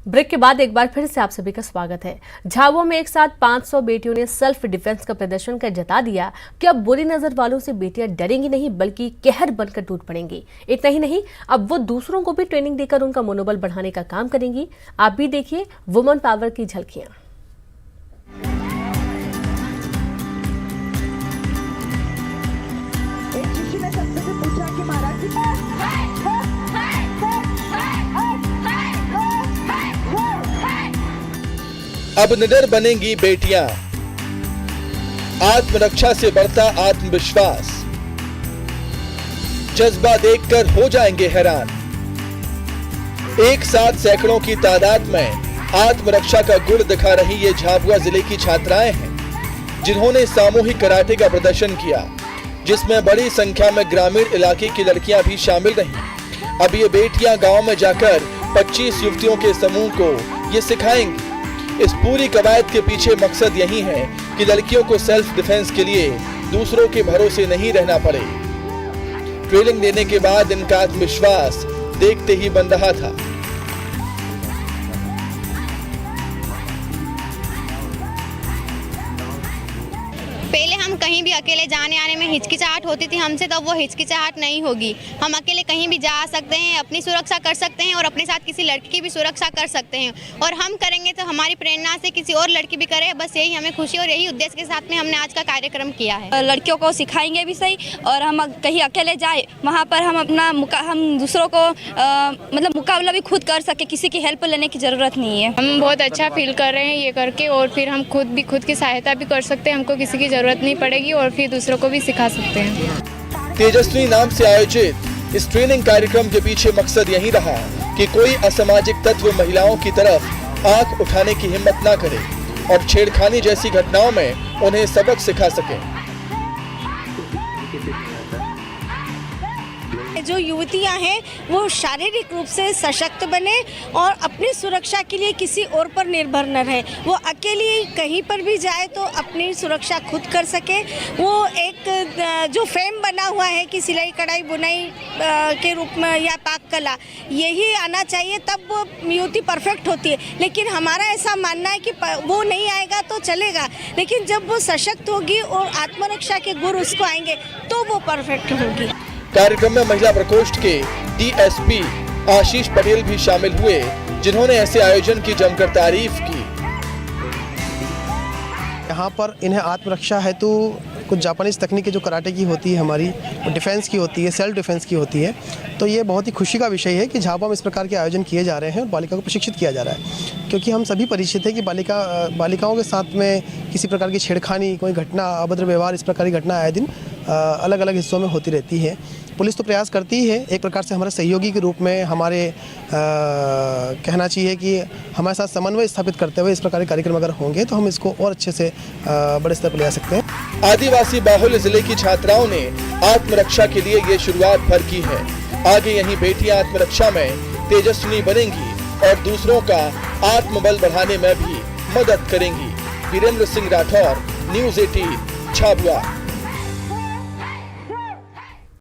Break के बाद एक बार फिर से आप सभी का स्वागत है। झाबुआ में एक साथ 500 बेटियों ने सेल्फ डिफेंस का प्रदर्शन कर जता दिया कि अब बुरी नजर वालों से बेटियां डरेंगी नहीं बल्कि कहर बनकर टूट पड़ेंगी। इतना ही नहीं, अब वो दूसरों को भी ट्रेनिंग देकर उनका मनोबल बढ़ाने का काम करेंगी। आप भी देखिए वुमेन पावर की झलकियां। अब निडर बनेंगी बेटियां, आत्मरक्षा से बढ़ता आत्मविश्वास, जज्बा देखकर हो जाएंगे हैरान। एक साथ सैकड़ों की तादाद में आत्मरक्षा का गुण दिखा रही ये झाबुआ जिले की छात्राएं हैं, जिन्होंने सामूहिक कराटे का प्रदर्शन किया, जिसमें बड़ी संख्या में ग्रामीण इलाके की लड़कियां भी शामिल रहीं। अब ये बेटियां गांव में जाकर 25 युवतियों के समूह को ये सिखाएंगी। इस पूरी कवायद के पीछे मकसद यही है कि लड़कियों को सेल्फ डिफेंस के लिए दूसरों के भरोसे नहीं रहना पड़े। ट्रेनिंग देने के बाद इनका आत्मविश्वास देखते ही बन रहा था। पहले हम कहीं भी अकेले जाने आने में हिचकिचाहट होती थी हमसे, तो वो हिचकिचाहट नहीं होगी। हम अकेले कहीं भी जा सकते हैं, अपनी सुरक्षा कर सकते हैं और अपने साथ किसी लड़की की भी सुरक्षा कर सकते हैं। और हम करेंगे तो हमारी प्रेरणा से किसी और लड़की भी करे, बस यही हमें खुशी और यही उद्देश्य के साथ में हमने आज का कार्यक्रम किया है। लड़कियों को सिखाएंगे भी सही, और हम कहीं अकेले जाए वहाँ पर हम हम दूसरों को मतलब मुकाबला भी खुद कर सके, किसी की हेल्प लेने की ज़रूरत नहीं है। हम बहुत अच्छा फील कर रहे हैं ये करके, और फिर हम खुद की सहायता भी कर सकते हैं, हमको किसी की जरूरत नहीं पड़ेगी और फिर दूसरों को भी सिखा सकते हैं। तेजस्वी नाम से आयोजित इस ट्रेनिंग कार्यक्रम के पीछे मकसद यही रहा कि कोई असामाजिक तत्व महिलाओं की तरफ आंख उठाने की हिम्मत ना करे और छेड़खानी जैसी घटनाओं में उन्हें सबक सिखा सके। जो युवतियां हैं वो शारीरिक रूप से सशक्त बने और अपनी सुरक्षा के लिए किसी और पर निर्भर न रहे। वो अकेली कहीं पर भी जाए तो अपनी सुरक्षा खुद कर सके। वो एक जो फेम बना हुआ है कि सिलाई कढ़ाई बुनाई के रूप में या पाक कला, यही आना चाहिए, तब वो युवती परफेक्ट होती है। लेकिन हमारा ऐसा मानना है कि वो नहीं आएगा तो चलेगा, लेकिन जब वो सशक्त होगी और आत्मरक्षा के गुण उसको आएंगे तो वो परफेक्ट होगी। कार्यक्रम में महिला प्रकोष्ठ के डीएसपी आशीष पटेल भी शामिल हुए, जिन्होंने ऐसे आयोजन की जमकर तारीफ की। यहाँ पर इन्हें आत्मरक्षा हेतु कुछ जापानीज तकनीकें जो कराटे की होती है हमारी, वो डिफेंस की होती है, सेल्फ डिफेंस की होती है। तो ये बहुत ही खुशी का विषय है कि झाबुआ में इस प्रकार के आयोजन किए जा रहे हैं और बालिका को प्रशिक्षित किया जा रहा है, क्योंकि हम सभी परिचित है कि बालिकाओं के साथ में किसी प्रकार की छेड़खानी, कोई घटना, अभद्र व्यवहार, इस प्रकार की घटना आए दिन अलग अलग हिस्सों में होती रहती है। पुलिस तो प्रयास करती है एक प्रकार से हमारे सहयोगी के रूप में, हमारे कहना चाहिए कि हमारे साथ समन्वय स्थापित करते हुए इस प्रकार के कार्यक्रम अगर होंगे तो हम इसको और अच्छे से बड़े स्तर पर ले आ सकते हैं। आदिवासी बाहुल्य जिले की छात्राओं ने आत्मरक्षा के लिए ये शुरुआत भर की है। आगे यही बेटियां आत्मरक्षा में तेजस्विनी बनेंगी और दूसरों का आत्मबल बढ़ाने में भी मदद करेंगी। वीरेंद्र सिंह राठौर, न्यूज़ 18, झाबुआ।